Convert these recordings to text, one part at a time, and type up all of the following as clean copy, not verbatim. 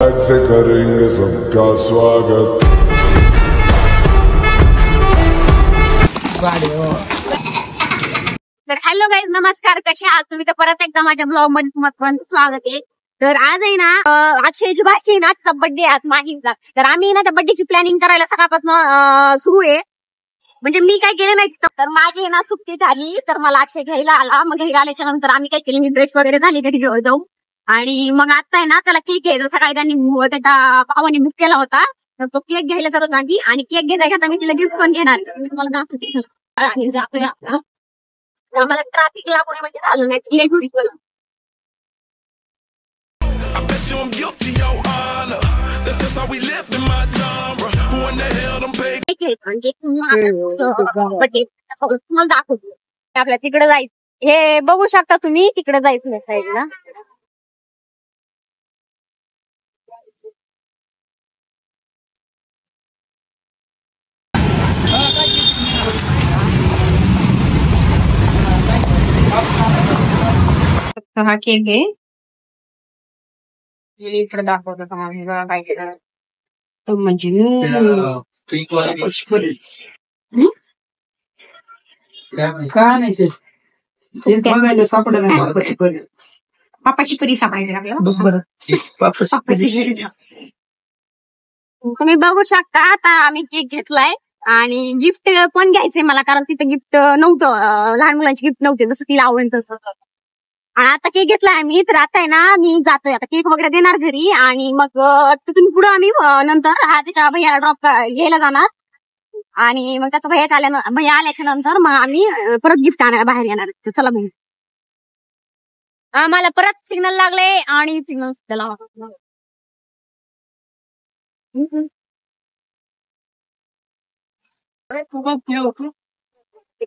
से करेंगे सबका स्वागत। तर हॅलो गाईज, नमस्कार. कसे आहात तुम्ही? तर परत एकदा माझ्या ब्लॉग मध्ये तुम्हाला स्वागत आहे. तर आज आहे ना अक्षयची भाषी आहे ना, तिचा बर्थडे आहे माहीतला. तर आम्ही ना त्या बर्थडेची प्लॅनिंग करायला सकाळपासून सुरू आहे. म्हणजे मी काय केलं नाही, तर माझी ना सुट्टी झाली तर मला अक्षय घ्यायला आला. मग घरी आल्याच्या नंतर आम्ही काय केलं, मी ड्रेस वगैरे झाली घरी जाऊन. आणि मग आता आहे ना त्याला केक घ्यायचा. सकाळी त्यांनी त्याच्या भावाने बुक केला होता, तर तो केक घ्यायला करत आधी. आणि केक घेता मी तिला गिफ्ट पण घेणार. मी तुम्हाला दाखवते. आणि जातोय आम्हाला ट्रॅफिक लागून म्हणजे झालं नाही, लेट होईल. तुम्हाला दाखवतो आपल्या तिकडे जायचं. हे बघू शकता तुम्ही, तिकडे जायचं नाही साईडला. हा केक आहे, इकडे दाखवतो तुम्हाला काय केलं म्हणजे काय नाही सर, तेच बघायला सापडलं नाही. पापाची परी सापडायची आपल्याला. पापाची तुम्ही बघू शकता. आता आम्ही केक घेतलाय आणि गिफ्ट पण घ्यायचंय मला, कारण तिथं गिफ्ट नव्हतं, लहान मुलांची गिफ्ट नव्हते जसं तिला आवडेल तसं. आणि आता केक घेतलाय आम्ही. तर आता आहे ना मी जातोय, आता केक वगैरे देणार घरी. आणि मग तिथून पुढे आम्ही नंतर त्याच्या भैयाला ड्रॉप घ्यायला जाणार. आणि मग त्याचा भैया आल्याच्या नंतर मग आम्ही परत गिफ्ट आणायला बाहेर येणार. तर चला बघू. आम्हाला परत सिग्नल लागले आणि सिग्नल त्याला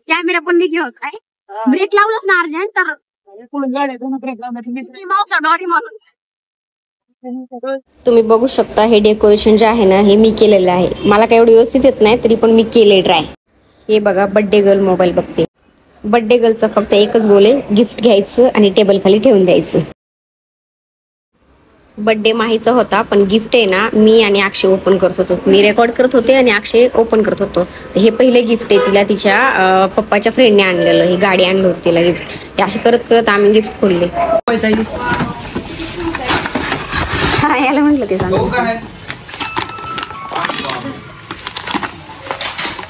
कॅमेरा पण नाही घेत आहे. ब्रेक लावलंच ना अर्जंट, तर तुम्ही बघू शकता. हे डेकोरेशन जे आहे ना, हे मी केलेलं आहे. मला काही एवढं व्यवस्थित येत नाही, तरी पण मी केले ट्राय. हे बघा, बर्थडे गर्ल मोबाईल बघते. बर्थडे गर्लचा फक्त एकच गोल आहे, गिफ्ट घ्यायचं आणि टेबल खाली ठेवून द्यायचं. बर्थडे माहीचा होता, पण गिफ्ट आहे ना मी आणि अक्षय ओपन करत होतो. मी रेकॉर्ड करत होते आणि अक्षय ओपन करत होतो. हे पहिले गिफ्ट आहे, तिला तिच्या पप्पाच्या फ्रेंडने आणलेलं. ही गाडी आणली होती तिला गिफ्ट. हे असे करत करत आम्ही गिफ्ट खोलले. हा, याला म्हटलं ते सांग.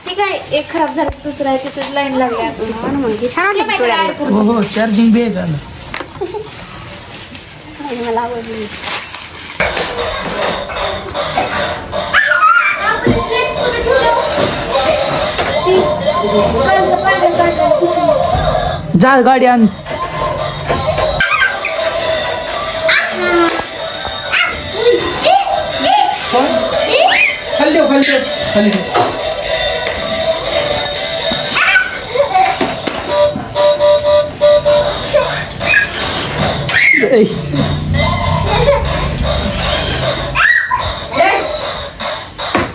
ठीक आहे, एक खराब झालं, दुसरा आहे, तिथं लाईन लागली. हो, चार्जिंग बी आहे. मला आवडली. जा गाडी आण. खाली खाली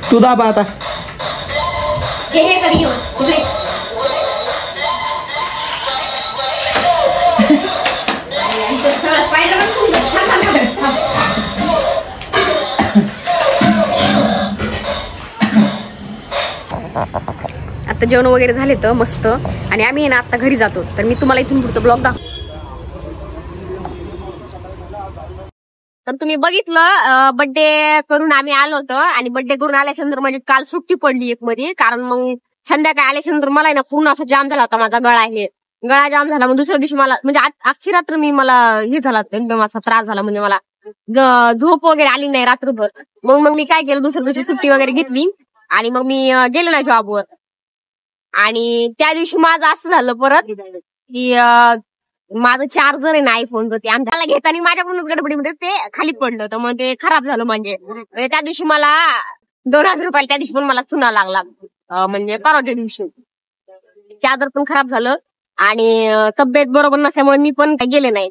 तू दाबा आता. आता जेवण वगैरे झाले तर मस्त. आणि आम्ही ना आता घरी जातो. तर मी तुम्हाला इथून पुढचा ब्लॉग दाखवतो. तर तुम्ही बघितलं, बर्थडे करून आम्ही आलो होतो. आणि बर्थडे करून आल्याच्या नंतर म्हणजे काल सुट्टी पडली एक मध्ये, कारण मग संध्याकाळी आल्याच्या नंतर मला ना पूर्ण असा जाम झाला होता. माझा गळा जाम झाला. मग दुसऱ्या दिवशी मला म्हणजे अख्खी रात्र मला हे झाला, एकदम असा त्रास झाला. म्हणजे मला झोप वगैरे आली नाही रात्रभर. मग मी काय केलं, दुसऱ्या दिवशी सुट्टी वगैरे घेतली आणि मग मी गेले नाही जॉबवर. आणि त्या दिवशी माझं असं झालं परत की माझं चार्जर आहे ना आयफोनचं, ते आमच्याला घेताना माझ्याकडून गडबडीमध्ये ते खाली पडलं. तर मग ते खराब झालं. म्हणजे त्या दिवशी मला 2000 रुपयाला त्या दिवशी पण मला चुना लागला. म्हणजे परवाच्या दिवशी चार्जर पण खराब झालं. आणि तब्येत बरोबर नसल्यामुळे मी पण काही गेले नाही.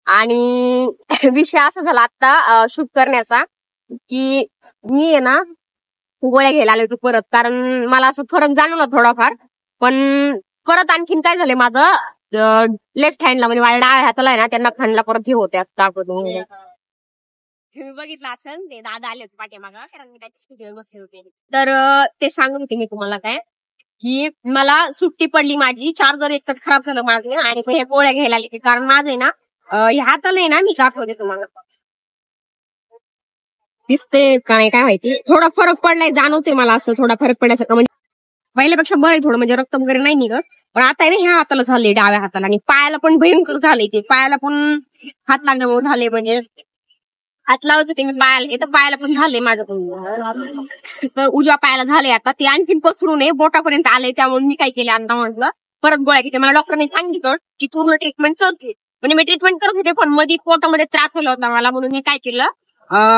आणि विषय असा झाला आता शूट करण्याचा, की मी आहे ना गोळ्या घ्यायला आले होते परत, कारण मला असं फरक जाणवला थोडाफार. पण परत आणखीन काय झाले, माझं लेफ्ट हँडला म्हणजे माझ्या डाव्या हाताला आहे ना, त्यांना खांडला परत हे होते असं दाखवतो. तुम्ही बघितलं असेल ते दादा आले होते पाठीमागं कारण मी त्याच्या स्टुडिओ बसले होते. तर ते सांगत होते मी तुम्हाला काय की मला सुट्टी पडली माझी चार्जर एकच खराब झालं माझं आणि हे गोळ्या घ्यायला आले कारण माझं आहे ना ह्या हाताला आहे ना मी दाखवते तुम्हाला दिसते काय माहिती थोडा फरक पडलाय जाणवते मला असं थोडा फरक पडल्यासारखं म्हणजे पहिल्यापेक्षा बरं थोडं म्हणजे रक्त वगैरे नाही निघत पण आता आहे ना ह्या हाताला झाले डाव्या हाताला आणि पायाला पण भयंकर झाले ते पायाला पण हात लागल्यामुळे झाले म्हणजे हात लावत होते मी पायाला हे तर पायाला पण झाले माझ्याकडून तर उजव्या पायाला झाले आता ते आणखीन पसरू नये बोटापर्यंत आले त्यामुळे मी काय केले आता म्हटलं परत गोळ्या घेते मला डॉक्टरने सांगितलं की पूर्ण ट्रीटमेंट करते म्हणजे मी ट्रीटमेंट करत होते पण मध्ये पोटामध्ये त्रास झाला होता मला म्हणून मी काय केलं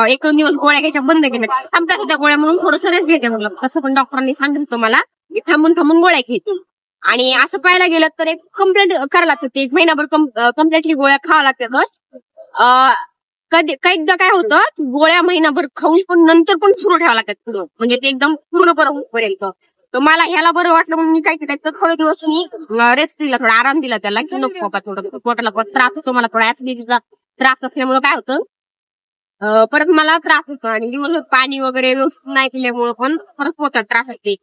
एक दिवस गोळ्या घ्यायच्या बंद केल्या थांबतात होत्या गोळ्या म्हणून थोडं रेस्ट घेते म्हटलं तसं पण डॉक्टरांनी सांगितलं मला की थांबून गोळ्या घ्यायची आणि असं पाहायला गेलं तर एक कंप्लेंट करायला लागतं एक महिनाभर कम्प्लिटली गोळ्या खावा लागतात एकदा काय होतं गोळ्या महिनाभर खाऊन पण नंतर पण सुरू ठेवावं लागतात पुढं म्हणजे ते एकदम पूर्ण बरं होईपर्यंत तर मला ह्याला बरं वाटलं म्हणून मी काय केलं तर थोडे दिवस मी रेस्ट दिला थोडा आराम दिला त्याला की नको बाबा थोडं पोटाला पण त्रास होतो मला थोडा ऍसिडिटीचा त्रास असल्यामुळे काय होतं परत मला त्रास होतो आणि दिवसभर पाणी वगैरे व्यवस्थित नाही केल्यामुळे पण परत पोटात त्रास होते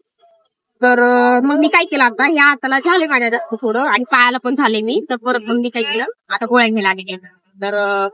तर मग मी काय केलं आता ह्या हाताला झाले माझ्या जास्त थोडं आणि पायाला पण झाले मी तर परत मग मी काय केलं आता गोळ्या घ्यायला आले तर